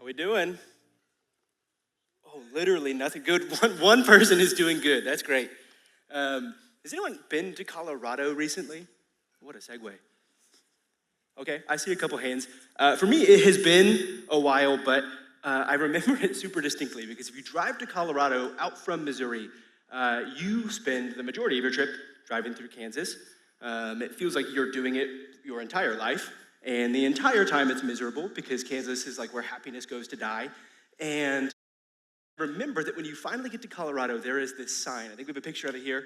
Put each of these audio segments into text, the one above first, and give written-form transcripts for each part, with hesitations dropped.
How we doing? Oh, literally nothing good. One person is doing good. That's great. Has anyone been to Colorado recently? What a segue. Okay, I see a couple hands. For me, it has been a while, but I remember it super distinctly because if you drive to Colorado out from Missouri, you spend the majority of your trip driving through Kansas. It feels like you're doing it your entire life, and the entire time it's miserable because Kansas is like where happiness goes to die. And remember that when you finally get to Colorado, there is this sign. I think we have a picture of it here.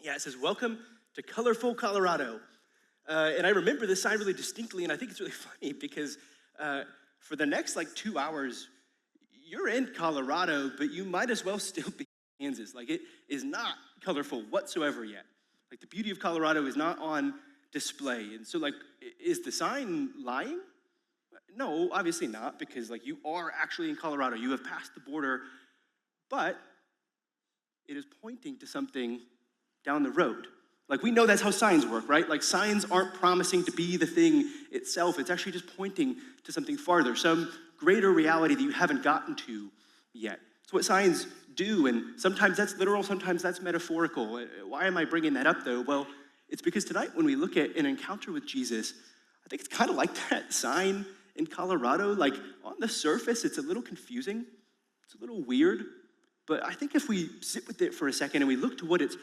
Yeah, it says, "Welcome to colorful Colorado." And I remember this sign really distinctly, and I think it's really funny because for the next 2 hours, you're in Colorado, but you might as well still be in Kansas. Like, it is not colorful whatsoever yet. Like, the beauty of Colorado is not on display. And so, is the sign lying? No, obviously not, because you are actually in Colorado. You have passed the border, but it is pointing to something down the road. We know that's how signs work, right? Signs aren't promising to be the thing itself. It's actually just pointing to something farther, some greater reality that you haven't gotten to yet. It's what signs do, and sometimes that's literal, sometimes that's metaphorical. Why am I bringing that up, though? Well, it's because tonight when we look at an encounter with Jesus, I think it's kind of like that sign in Colorado. On the surface, it's a little confusing. It's a little weird. But I think if we sit with it for a second and we look to what it's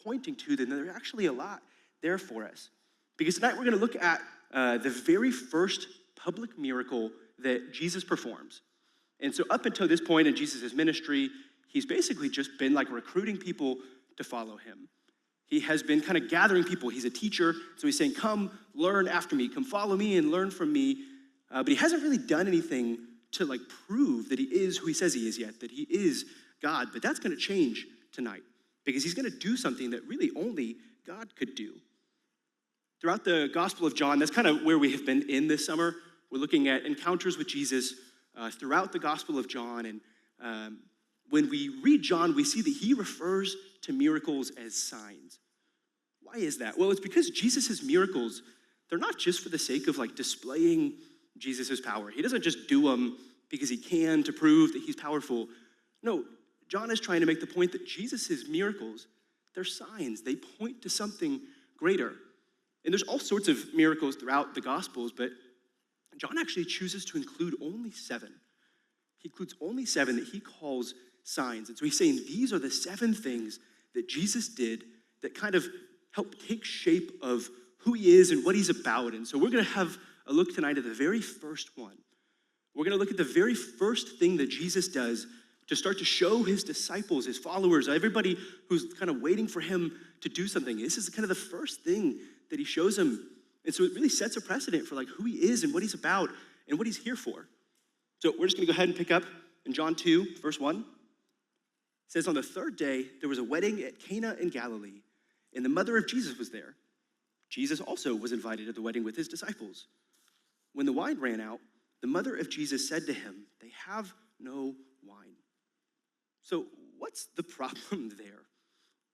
pointing to, then there's actually a lot there for us. Because tonight we're going to look at the very first public miracle that Jesus performs. And so up until this point in Jesus' ministry, he's basically just been recruiting people to follow him. He has been kind of gathering people. He's a teacher, so he's saying, come learn after me, come follow me and learn from me. But he hasn't really done anything to prove that he is who he says he is yet, that he is God. But that's going to change tonight because he's going to do something that really only God could do. Throughout the Gospel of John, that's kind of where we have been in this summer. We're looking at encounters with Jesus throughout the Gospel of John. And when we read John, we see that he refers to miracles as signs. Why is that? Well, it's because Jesus' miracles, they're not just for the sake of displaying Jesus' power. He doesn't just do them because he can to prove that he's powerful. No, John is trying to make the point that Jesus' miracles, they're signs. They point to something greater. And there's all sorts of miracles throughout the Gospels, but John actually chooses to include only 7. He includes only 7 that he calls signs. And so he's saying these are the 7 things that Jesus did that kind of help take shape of who he is and what he's about. And so we're going to have a look tonight at the very first one. We're going to look at the very first thing that Jesus does to start to show his disciples, his followers, everybody who's kind of waiting for him to do something. This is kind of the first thing that he shows them. And so it really sets a precedent for who he is and what he's about and what he's here for. So we're just going to go ahead and pick up in John 2, verse 1. It says, on the 3rd day, there was a wedding at Cana in Galilee, and the mother of Jesus was there. Jesus also was invited to the wedding with his disciples. When the wine ran out, the mother of Jesus said to him, they have no wine. So what's the problem there?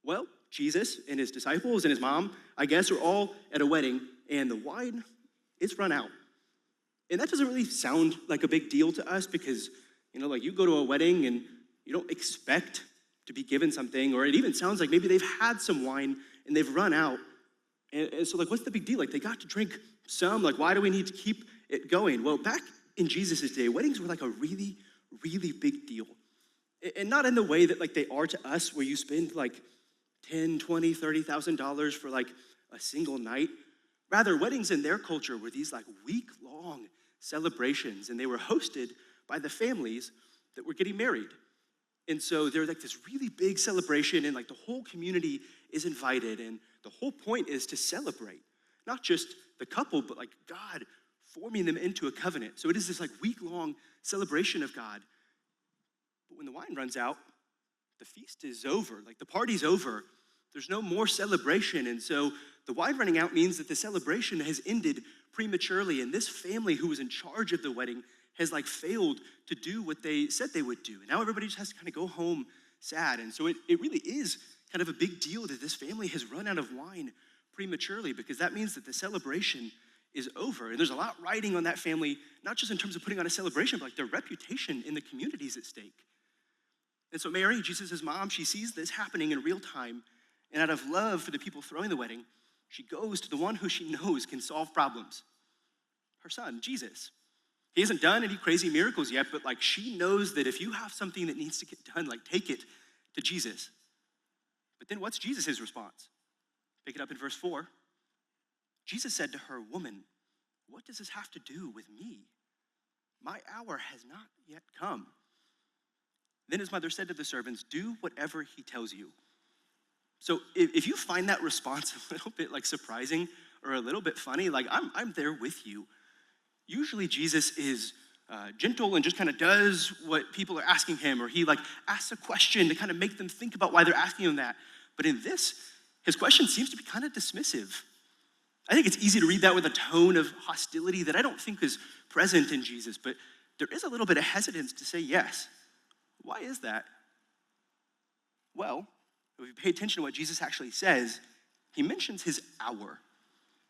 Well, Jesus and his disciples and his mom, I guess, are all at a wedding, and the wine, it's run out. And that doesn't really sound like a big deal to us because, you go to a wedding and you don't expect to be given something, or it even sounds like maybe they've had some wine and they've run out. And so what's the big deal? They got to drink some. Why do we need to keep it going? Well, back in Jesus' day, weddings were a really, really big deal. And not in the way that they are to us, where you spend $10,000, $20,000, $30,000 for a single night. Rather, weddings in their culture were these week-long celebrations, and they were hosted by the families that were getting married. And so they're this really big celebration, and the whole community is invited, and the whole point is to celebrate, not just the couple, but God forming them into a covenant. So it is this week-long celebration of God. But when the wine runs out, the feast is over, the party's over. There's no more celebration, and so the wine running out means that the celebration has ended prematurely, and this family who was in charge of the wedding has failed to do what they said they would do. And now everybody just has to kind of go home sad. And so it really is kind of a big deal that this family has run out of wine prematurely, because that means that the celebration is over. And there's a lot riding on that family, not just in terms of putting on a celebration, but like their reputation in the community is at stake. And so Mary, Jesus' mom, she sees this happening in real time, and out of love for the people throwing the wedding, she goes to the one who she knows can solve problems, her son, Jesus. He hasn't done any crazy miracles yet, but like she knows that if you have something that needs to get done, like take it to Jesus. But then what's Jesus' response? Pick it up in verse 4. Jesus said to her, "Woman, what does this have to do with me? My hour has not yet come." Then his mother said to the servants, "Do whatever he tells you." So if you find that response a little bit like surprising or a little bit funny, like I'm there with you. Usually Jesus is gentle and just kind of does what people are asking him, or he like asks a question to kind of make them think about why they're asking him that. But in this, his question seems to be kind of dismissive. I think it's easy to read that with a tone of hostility that I don't think is present in Jesus, but there is a little bit of hesitance to say yes. Why is that? Well, if we pay attention to what Jesus actually says, he mentions his hour,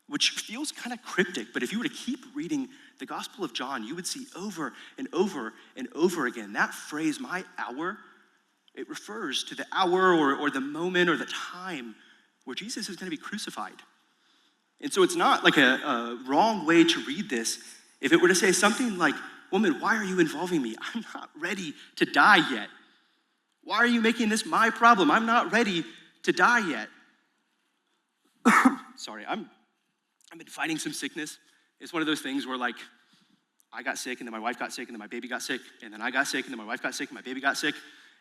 which feels kind of cryptic, but if you were to keep reading the Gospel of John, you would see over and over and over again that phrase, my hour, it refers to the hour or the moment or the time where Jesus is going to be crucified. And so it's not like a wrong way to read this if it were to say something like, "Woman, why are you involving me? I'm not ready to die yet. Why are you making this my problem? I'm not ready to die yet." Sorry, I've been fighting some sickness. It's one of those things where like, I got sick, and then my wife got sick, and then my baby got sick, and then I got sick, and then my wife got sick, and my baby got sick.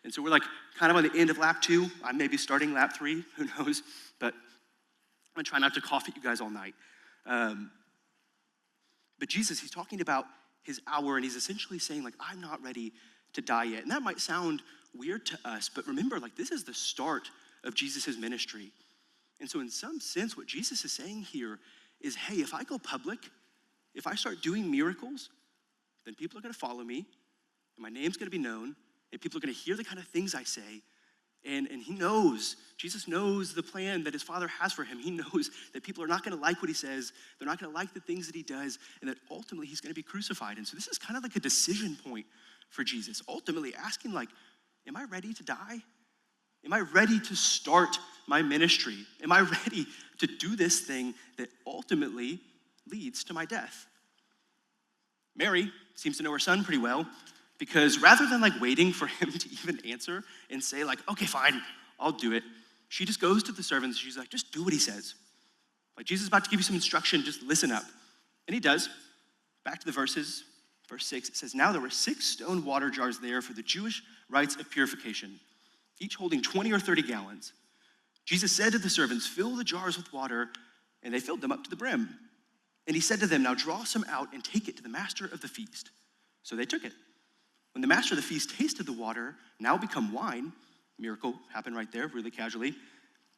And so we're like kind of on the end of lap 2. I may be starting lap 3, who knows? But I'm gonna try not to cough at you guys all night. But Jesus, he's talking about his hour, and he's essentially saying like, I'm not ready to die yet. And that might sound weird to us, but remember, like this is the start of Jesus' ministry. And so in some sense, what Jesus is saying here is, hey, if I go public, if I start doing miracles, then people are gonna follow me, and my name's gonna be known, and people are gonna hear the kind of things I say, and he knows, Jesus knows the plan that his Father has for him. He knows that people are not gonna like what he says, they're not gonna like the things that he does, and that ultimately he's gonna be crucified. And so this is kind of like a decision point for Jesus, ultimately asking like, am I ready to die? Am I ready to start my ministry? Am I ready to do this thing that ultimately leads to my death? Mary seems to know her son pretty well, because rather than like waiting for him to even answer and say like, okay, fine, I'll do it, she just goes to the servants. She's like, just do what he says. Like, Jesus is about to give you some instruction, just listen up. And he does. Back to the verses, verse 6, it says, now there were 6 stone water jars there for the Jewish rites of purification, each holding 20 or 30 gallons. Jesus said to the servants, fill the jars with water, and they filled them up to the brim. And he said to them, now draw some out and take it to the master of the feast. So they took it. When the master of the feast tasted the water, now become wine, miracle happened right there, really casually,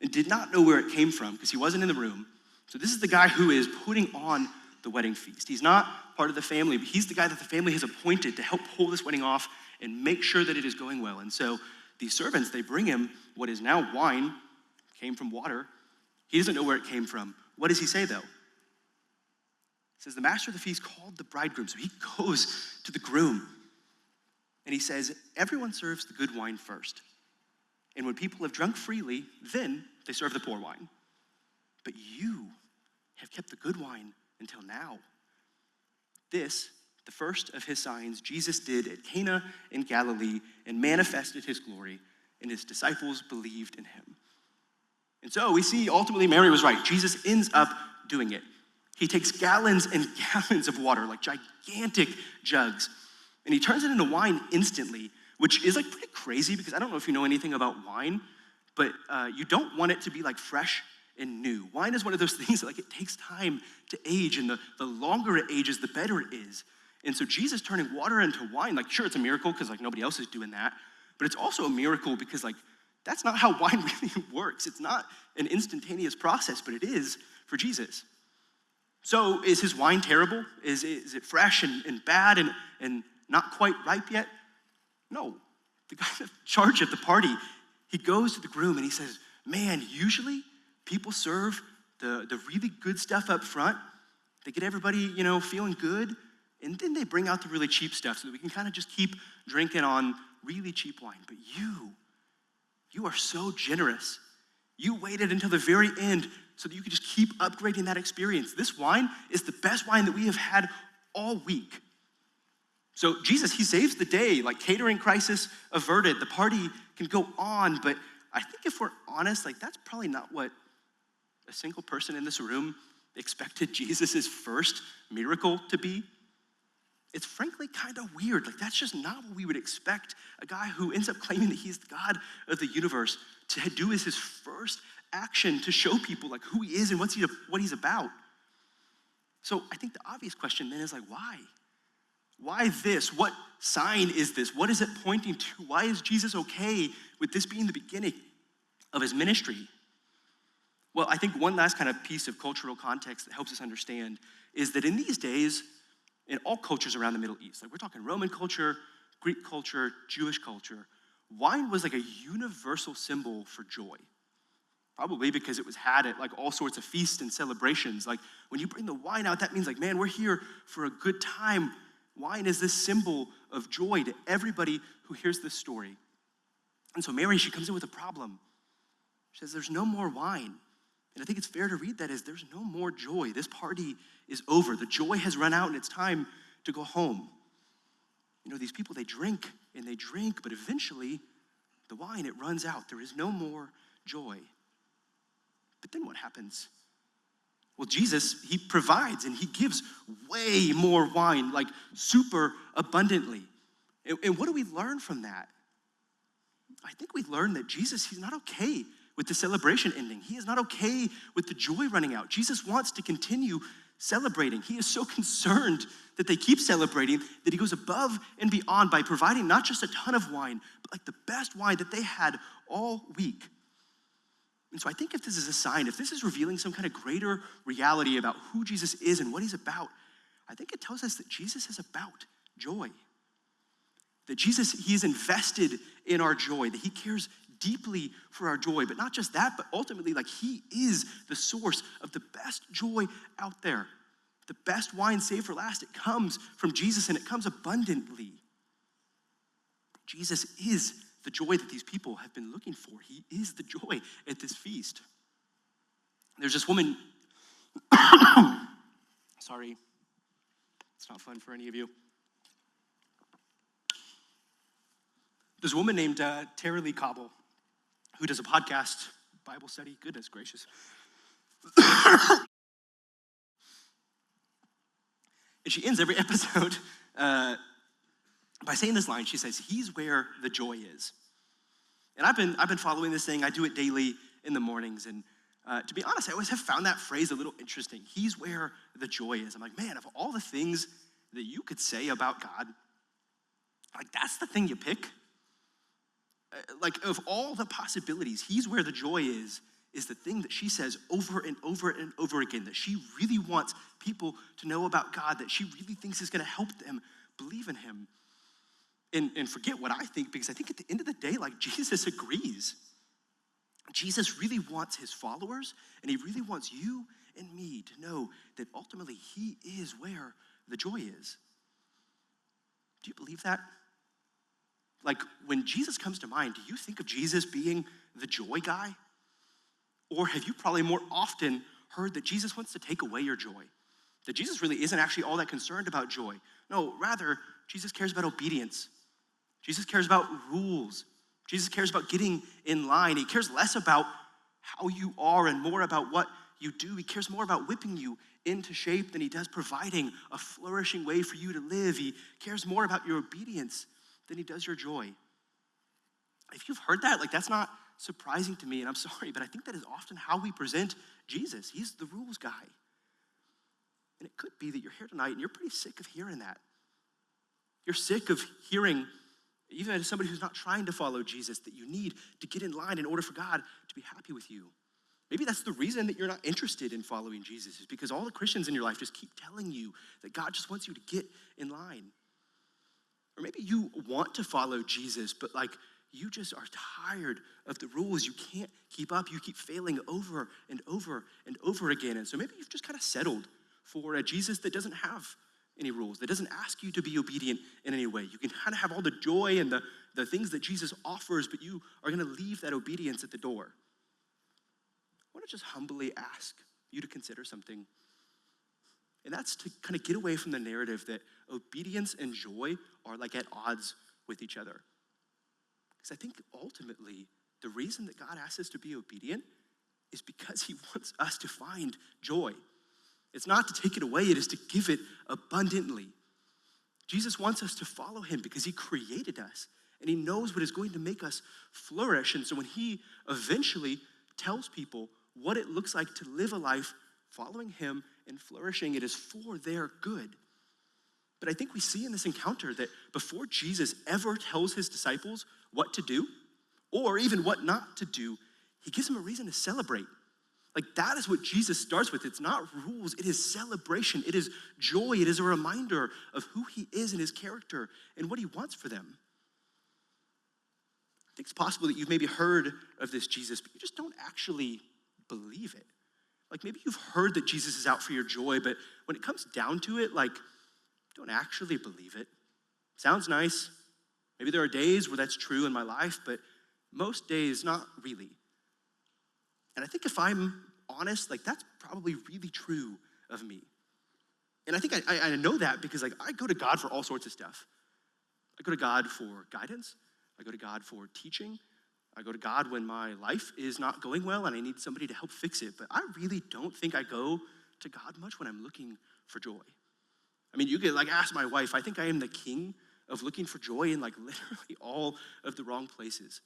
and did not know where it came from because he wasn't in the room. So this is the guy who is putting on the wedding feast. He's not part of the family, but he's the guy that the family has appointed to help pull this wedding off and make sure that it is going well. And so these servants, they bring him what is now wine, came from water. He doesn't know where it came from. What does he say though? It says the master of the feast called the bridegroom. So he goes to the groom and he says, everyone serves the good wine first. And when people have drunk freely, then they serve the poor wine. But you have kept the good wine until now. This, the first of his signs, Jesus did at Cana in Galilee and manifested his glory, and his disciples believed in him. And so we see ultimately Mary was right. Jesus ends up doing it. He takes gallons and gallons of water, like gigantic jugs, and he turns it into wine instantly, which is like pretty crazy because I don't know if you know anything about wine, but you don't want it to be like fresh and new. Wine is one of those things that like it takes time to age, and the longer it ages, the better it is. And so Jesus turning water into wine, like sure, it's a miracle because like nobody else is doing that, but it's also a miracle because like that's not how wine really works. It's not an instantaneous process, but it is for Jesus. So is his wine terrible? Is it fresh and bad and not quite ripe yet? No. The guy in charge of the party, he goes to the groom and he says, man, usually people serve the really good stuff up front, They get everybody, feeling good, and then they bring out the really cheap stuff so that we can kind of just keep drinking on really cheap wine. But you are so generous. You waited until the very end so that you could just keep upgrading that experience. This wine is the best wine that we have had all week. So Jesus, he saves the day, like catering crisis averted. The party can go on, but I think if we're honest, that's probably not what a single person in this room expected Jesus' first miracle to be. It's frankly kind of weird. That's just not what we would expect a guy who ends up claiming that he's the God of the universe to do as his first action to show people who he is and what he's about. So I think the obvious question then is why? Why this? What sign is this? What is it pointing to? Why is Jesus okay with this being the beginning of his ministry? Well, I think one last kind of piece of cultural context that helps us understand is that in these days, in all cultures around the Middle East, we're talking Roman culture, Greek culture, Jewish culture, wine was a universal symbol for joy. Probably because it was had at all sorts of feasts and celebrations. When you bring the wine out, that means man, we're here for a good time. Wine is this symbol of joy to everybody who hears this story. And so Mary, she comes in with a problem. She says, there's no more wine. And I think it's fair to read that as there's no more joy. This party is over. The joy has run out and it's time to go home. These people, they drink and they drink, but eventually the wine, it runs out. There is no more joy. But then what happens? Well, Jesus, he provides and he gives way more wine, super abundantly. And what do we learn from that? I think we learn that Jesus, he's not okay with the celebration ending. He is not okay with the joy running out. Jesus wants to continue celebrating. He is so concerned that they keep celebrating that he goes above and beyond by providing not just a ton of wine, but the best wine that they had all week. And so I think if this is a sign, if this is revealing some kind of greater reality about who Jesus is and what he's about, I think it tells us that Jesus is about joy. That Jesus, he is invested in our joy, that he cares deeply for our joy. But not just that, but ultimately, he is the source of the best joy out there. The best wine saved for last, it comes from Jesus and it comes abundantly. Jesus is the joy that these people have been looking for. He is the joy at this feast. There's this woman, sorry, it's not fun for any of you. There's a woman named Tara Lee Cobble who does a podcast, Bible study, goodness gracious. And she ends every episode by saying this line. She says, he's where the joy is. And I've been following this thing. I do it daily in the mornings. And to be honest, I always have found that phrase a little interesting. He's where the joy is. I'm man, of all the things that you could say about God, that's the thing you pick. Of all the possibilities, he's where the joy is the thing that she says over and over and over again, that she really wants people to know about God, that she really thinks is going to help them believe in him. And forget what I think, because I think at the end of the day, Jesus agrees. Jesus really wants his followers, and he really wants you and me to know that ultimately he is where the joy is. Do you believe that? When Jesus comes to mind, do you think of Jesus being the joy guy? Or have you probably more often heard that Jesus wants to take away your joy? That Jesus really isn't actually all that concerned about joy. No, rather, Jesus cares about obedience. Jesus cares about rules. Jesus cares about getting in line. He cares less about how you are and more about what you do. He cares more about whipping you into shape than he does providing a flourishing way for you to live. He cares more about your obedience than he does your joy. If you've heard that, that's not surprising to me, and I'm sorry, but I think that is often how we present Jesus. He's the rules guy. And it could be that you're here tonight and you're pretty sick of hearing that. You're sick of hearing, even as somebody who's not trying to follow Jesus, that you need to get in line in order for God to be happy with you. Maybe that's the reason that you're not interested in following Jesus, is because all the Christians in your life just keep telling you that God just wants you to get in line. Or maybe you want to follow Jesus, but you just are tired of the rules. You can't keep up. You keep failing over and over and over again. And so maybe you've just kind of settled for a Jesus that doesn't have any rules, that doesn't ask you to be obedient in any way. You can kind of have all the joy and the things that Jesus offers, but you are going to leave that obedience at the door. I want to just humbly ask you to consider something. And that's to kind of get away from the narrative that obedience and joy are like at odds with each other. Because I think ultimately, the reason that God asks us to be obedient is because he wants us to find joy. It's not to take it away, it is to give it abundantly. Jesus wants us to follow him because he created us and he knows what is going to make us flourish. And so when he eventually tells people what it looks like to live a life following him and flourishing, it is for their good. But I think we see in this encounter that before Jesus ever tells his disciples what to do, or even what not to do, he gives them a reason to celebrate. Like that is what Jesus starts with. It's not rules, it is celebration. It is joy. It is a reminder of who he is and his character and what he wants for them. I think it's possible that you've maybe heard of this Jesus, but you just don't actually believe it. Like maybe you've heard that Jesus is out for your joy, but when it comes down to it, like, don't actually believe it. Sounds nice. Maybe there are days where that's true in my life, but most days, not really. And I think if I'm honest, like that's probably really true of me. And I think I know that because like I go to God for all sorts of stuff. I go to God for guidance. I go to God for teaching. I go to God when my life is not going well and I need somebody to help fix it. But I really don't think I go to God much when I'm looking for joy. I mean, you could like ask my wife, I think I am the king of looking for joy in like literally all of the wrong places.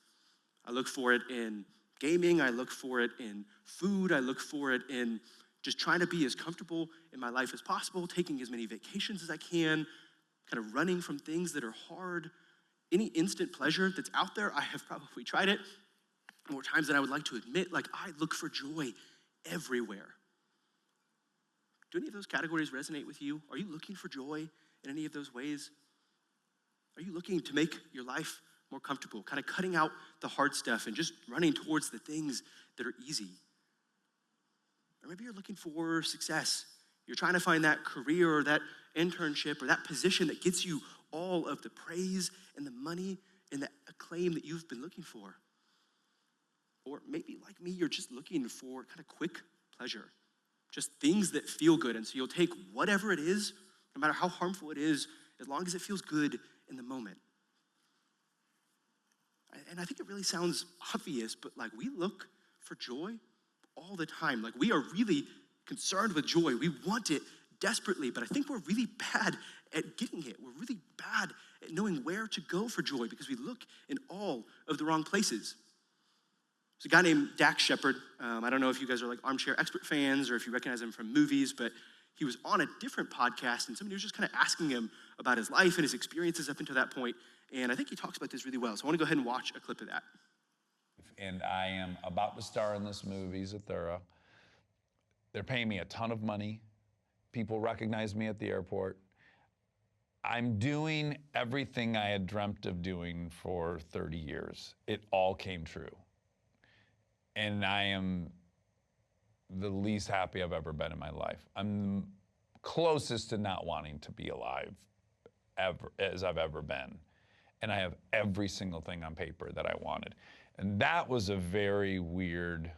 I look for it in gaming, I look for it in food, I look for it in just trying to be as comfortable in my life as possible, taking as many vacations as I can, kind of running from things that are hard. Any instant pleasure that's out there, I have probably tried it more times than I would like to admit. Like I look for joy everywhere. Do any of those categories resonate with you? Are you looking for joy in any of those ways? Are you looking to make your life more comfortable, kind of cutting out the hard stuff and just running towards the things that are easy? Or maybe you're looking for success. You're trying to find that career or that internship or that position that gets you all of the praise and the money and the acclaim that you've been looking for. Or maybe like me, you're just looking for kind of quick pleasure, just things that feel good. And so you'll take whatever it is, no matter how harmful it is, as long as it feels good in the moment. And I think it really sounds obvious, but like we look for joy all the time. Like we are really concerned with joy. We want it desperately, but I think we're really bad at getting it. We're really bad at knowing where to go for joy because we look in all of the wrong places. There's a guy named Dax Shepard. I don't know if you guys are like Armchair Expert fans or if you recognize him from movies, but he was on a different podcast and somebody was just kind of asking him about his life and his experiences up until that point. And I think he talks about this really well. So I want to go ahead and watch a clip of that. And I am about to star in this movie, Zathura. They're paying me a ton of money. People recognize me at the airport. I'm doing everything I had dreamt of doing for 30 years. It all came true. And I am the least happy I've ever been in my life. I'm closest to not wanting to be alive ever as I've ever been. And I have every single thing on paper that I wanted. And that was a very weird,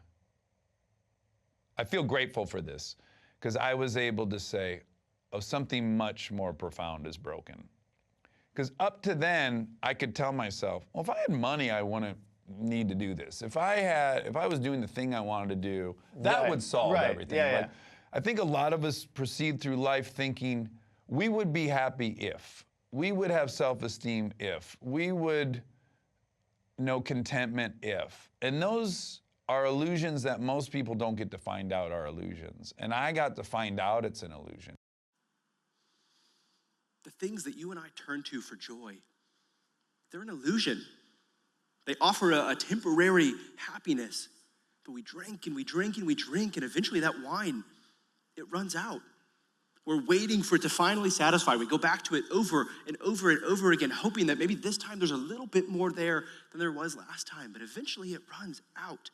I feel grateful for this because I was able to say, oh, something much more profound is broken. Because up to then, I could tell myself, well, if I had money, I wouldn't need to do this. If I was doing the thing I wanted to do, that would solve everything. Yeah, Like, I think a lot of us proceed through life thinking we would be happy if, we would have self-esteem if, we would know contentment if. And those are illusions that most people don't get to find out are illusions. And I got to find out it's an illusion. The things that you and I turn to for joy, they're an illusion. They offer a temporary happiness, but we drink and we drink and we drink, and eventually that wine, it runs out. We're waiting for it to finally satisfy. We go back to it over and over and over again, hoping that maybe this time there's a little bit more there than there was last time, but eventually it runs out.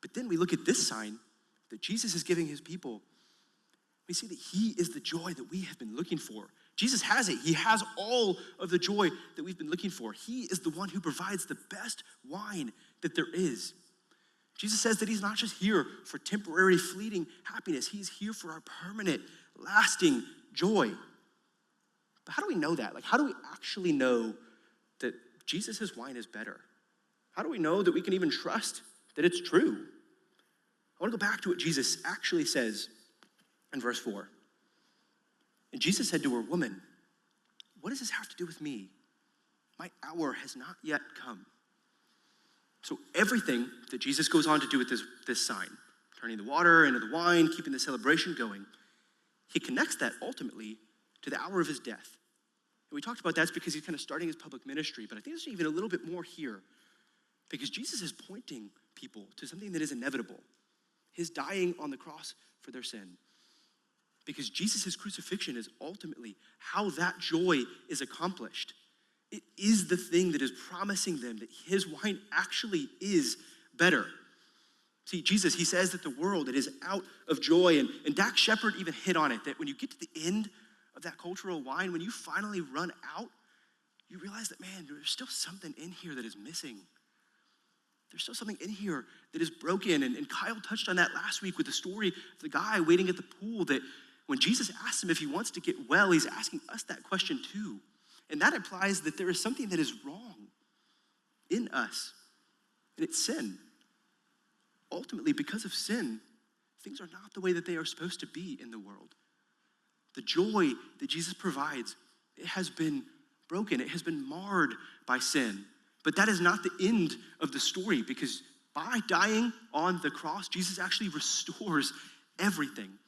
But then we look at this sign that Jesus is giving his people. we see that he is the joy that we have been looking for. Jesus has it. He has all of the joy that we've been looking for. He is the one who provides the best wine that there is. Jesus says that he's not just here for temporary, fleeting happiness. He's here for our permanent, lasting joy. But how do we know that? Like, how do we actually know that Jesus' wine is better? How do we know that we can even trust that it's true? I want to go back to what Jesus actually says in verse 4. And Jesus said to her, "Woman, what does this have to do with me? My hour has not yet come." So everything that Jesus goes on to do with this sign, turning the water into the wine, keeping the celebration going, he connects that ultimately to the hour of his death. And we talked about that's because he's kind of starting his public ministry, but I think there's even a little bit more here because Jesus is pointing people to something that is inevitable, his dying on the cross for their sin. Because Jesus' crucifixion is ultimately how that joy is accomplished. It is the thing that is promising them that his wine actually is better. See, Jesus, he says that the world, it is out of joy. And Dax Shepard even hit on it, that when you get to the end of that cultural wine, when you finally run out, you realize that, man, there's still something in here that is missing. There's still something in here that is broken. And Kyle touched on that last week with the story of the guy waiting at the pool, that when Jesus asks him if he wants to get well, he's asking us that question too. And that implies that there is something that is wrong in us, and it's sin. Ultimately, because of sin, things are not the way that they are supposed to be in the world. The joy that Jesus provides, it has been broken. It has been marred by sin. But that is not the end of the story, because by dying on the cross, Jesus actually restores everything.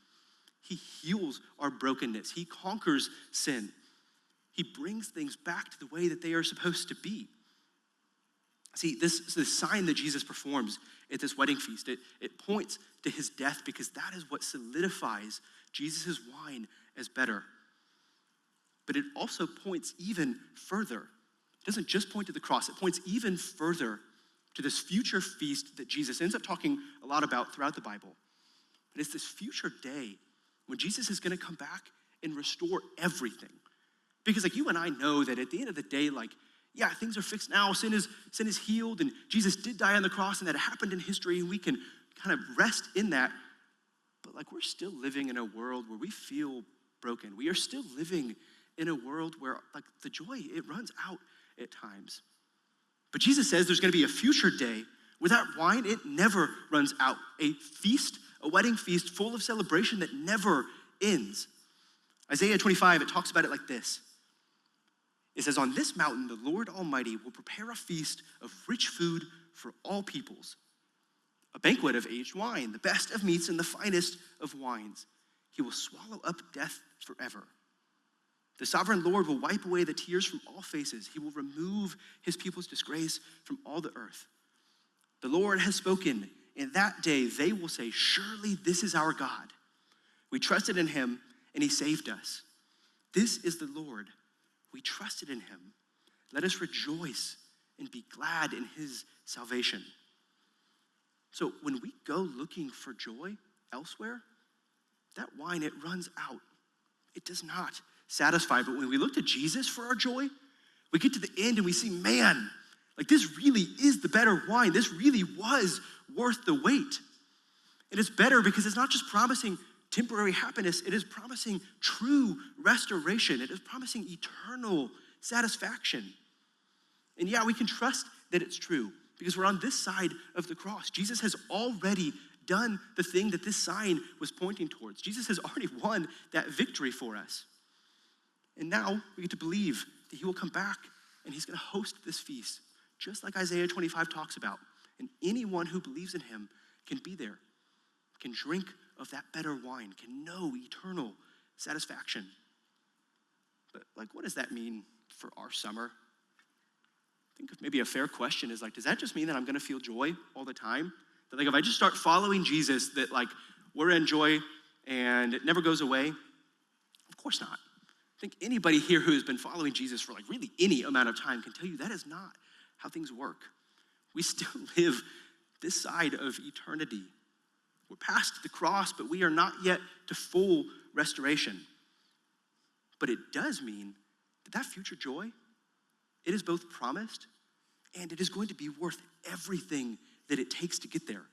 He heals our brokenness. He conquers sin. He brings things back to the way that they are supposed to be. See, this sign that Jesus performs at this wedding feast, it points to his death, because that is what solidifies Jesus' wine as better. But it also points even further. It doesn't just point to the cross. It points even further to this future feast that Jesus ends up talking a lot about throughout the Bible. But it's this future day when Jesus is going to come back and restore everything. Because like you and I know that at the end of the day, like, yeah, things are fixed now. Sin is healed, and Jesus did die on the cross, and that happened in history, and we can kind of rest in that. But like, we're still living in a world where we feel broken. We are still living in a world where like the joy, it runs out at times. But Jesus says there's going to be a future day where that wine, it never runs out. A feast, a wedding feast full of celebration that never ends. Isaiah 25, it talks about it like this. It says, "On this mountain, the Lord Almighty will prepare a feast of rich food for all peoples, a banquet of aged wine, the best of meats and the finest of wines. He will swallow up death forever. The sovereign Lord will wipe away the tears from all faces. He will remove his people's disgrace from all the earth. The Lord has spoken. In that day, they will say, surely this is our God. We trusted in him, and he saved us. This is the Lord. We trusted in him. Let us rejoice and be glad in his salvation." So when we go looking for joy elsewhere, that wine, it runs out. It does not satisfy. But when we look to Jesus for our joy, we get to the end and we see, man, like this really is the better wine. This really was worth the wait. And it's better because it's not just promising temporary happiness, it is promising true restoration. It is promising eternal satisfaction. And yeah, we can trust that it's true because we're on this side of the cross. Jesus has already done the thing that this sign was pointing towards. Jesus has already won that victory for us. And now we get to believe that he will come back and he's going to host this feast, just like Isaiah 25 talks about. And anyone who believes in him can be there, can drink of that better wine, can know eternal satisfaction. But like, what does that mean for our summer? I think maybe a fair question is like, does that just mean that I'm gonna feel joy all the time? That like, if I just start following Jesus, that like, we're in joy and it never goes away? Of course not. I think anybody here who has been following Jesus for like really any amount of time can tell you that is not how things work. We still live this side of eternity. We're past the cross, but we are not yet to full restoration. But it does mean that that future joy, it is both promised and it is going to be worth everything that it takes to get there.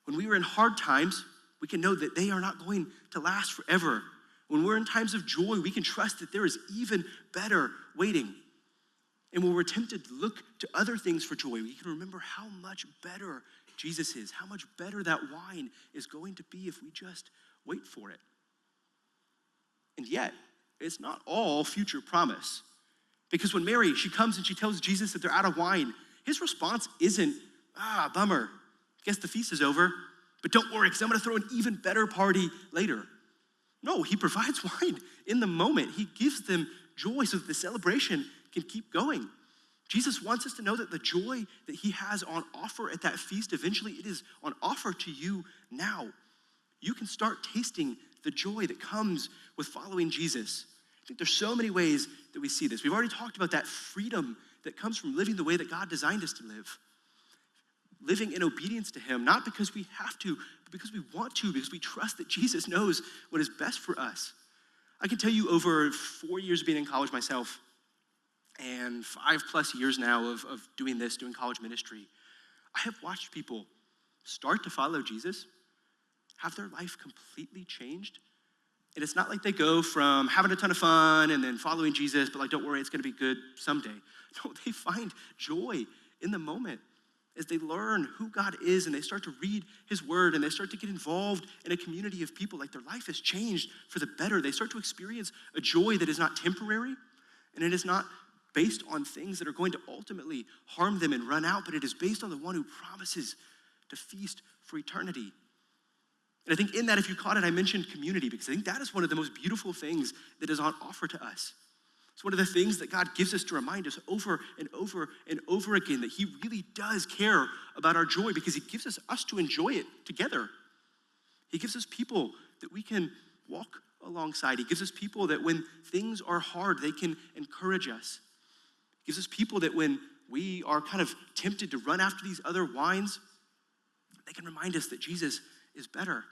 When we are in hard times, we can know that they are not going to last forever. When we're in times of joy, we can trust that there is even better waiting. And when we're tempted to look to other things for joy, we can remember how much better Jesus is, how much better that wine is going to be if we just wait for it. And yet, it's not all future promise. Because when Mary, she comes and she tells Jesus that they're out of wine, his response isn't, bummer, guess the feast is over, but don't worry, because I'm going to throw an even better party later. No, he provides wine in the moment. He gives them joy so that the celebration can keep going. Jesus wants us to know that the joy that he has on offer at that feast, eventually it is on offer to you now. You can start tasting the joy that comes with following Jesus. I think there's so many ways that we see this. We've already talked about that freedom that comes from living the way that God designed us to live. Living in obedience to him, not because we have to, but because we want to, because we trust that Jesus knows what is best for us. I can tell you over 4 years of being in college myself, and 5+ years now of doing college ministry, I have watched people start to follow Jesus, have their life completely changed. And it's not like they go from having a ton of fun and then following Jesus, but like, don't worry, it's gonna be good someday. No, they find joy in the moment as they learn who God is and they start to read his word and they start to get involved in a community of people. Like their life has changed for the better. They start to experience a joy that is not temporary and it is not based on things that are going to ultimately harm them and run out, but it is based on the one who promises to feast for eternity. And I think in that, if you caught it, I mentioned community because I think that is one of the most beautiful things that is on offer to us. It's one of the things that God gives us to remind us over and over and over again that he really does care about our joy because he gives us to enjoy it together. He gives us people that we can walk alongside. He gives us people that when things are hard, they can encourage us. He gives us people that when we are kind of tempted to run after these other wines, they can remind us that Jesus is better.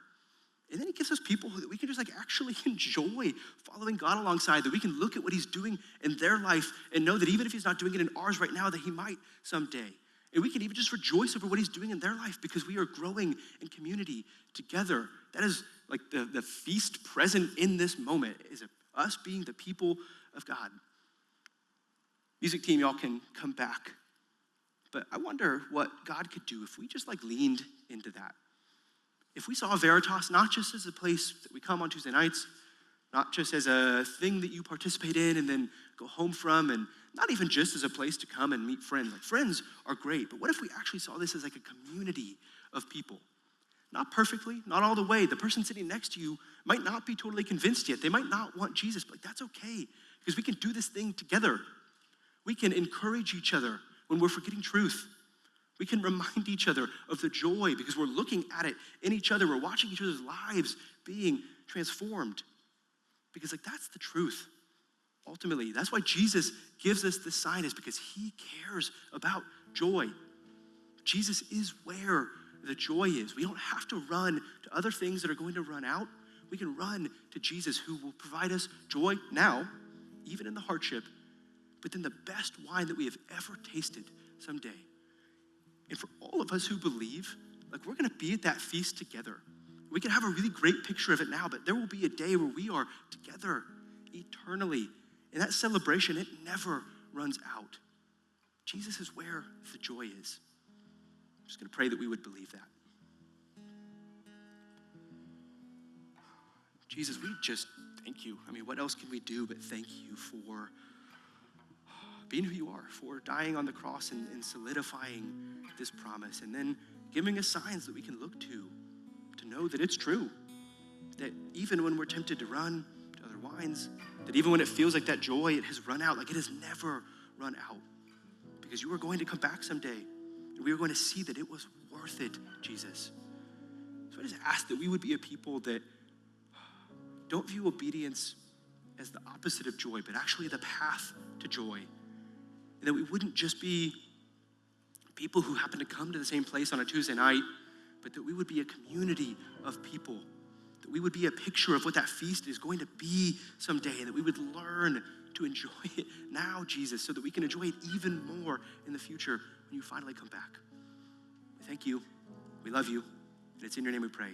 And then he gives us people that we can just actually enjoy following God alongside, that we can look at what he's doing in their life and know that even if he's not doing it in ours right now, that he might someday. And we can even just rejoice over what he's doing in their life because we are growing in community together. That is like the feast present in this moment is us being the people of God. Music team, y'all can come back. But I wonder what God could do if we just leaned into that. If we saw Veritas not just as a place that we come on Tuesday nights, not just as a thing that you participate in and then go home from, and not even just as a place to come and meet friends. Friends are great, but what if we actually saw this as a community of people? Not perfectly, not all the way. The person sitting next to you might not be totally convinced yet. They might not want Jesus, but that's okay because we can do this thing together. We can encourage each other when we're forgetting truth. We can remind each other of the joy because we're looking at it in each other. We're watching each other's lives being transformed because that's the truth. Ultimately, that's why Jesus gives us this sign is because he cares about joy. Jesus is where the joy is. We don't have to run to other things that are going to run out. We can run to Jesus who will provide us joy now, even in the hardship, but then the best wine that we have ever tasted someday. And for all of us who believe, we're gonna be at that feast together. We can have a really great picture of it now, but there will be a day where we are together eternally. And that celebration, it never runs out. Jesus is where the joy is. I'm just gonna pray that we would believe that. Jesus, we just thank you. What else can we do but thank you for being who you are, for dying on the cross and solidifying this promise, and then giving us signs that we can look to know that it's true. That even when we're tempted to run to other wines, that even when it feels like that joy, it has run out, it has never run out. Because you are going to come back someday, and we are going to see that it was worth it, Jesus. So I just ask that we would be a people that don't view obedience as the opposite of joy, but actually the path to joy. And that we wouldn't just be people who happen to come to the same place on a Tuesday night, but that we would be a community of people that we would be a picture of what that feast is going to be someday, and that we would learn to enjoy it now, Jesus, so that we can enjoy it even more in the future when you finally come back. We thank you. We love you. And it's in your name we pray.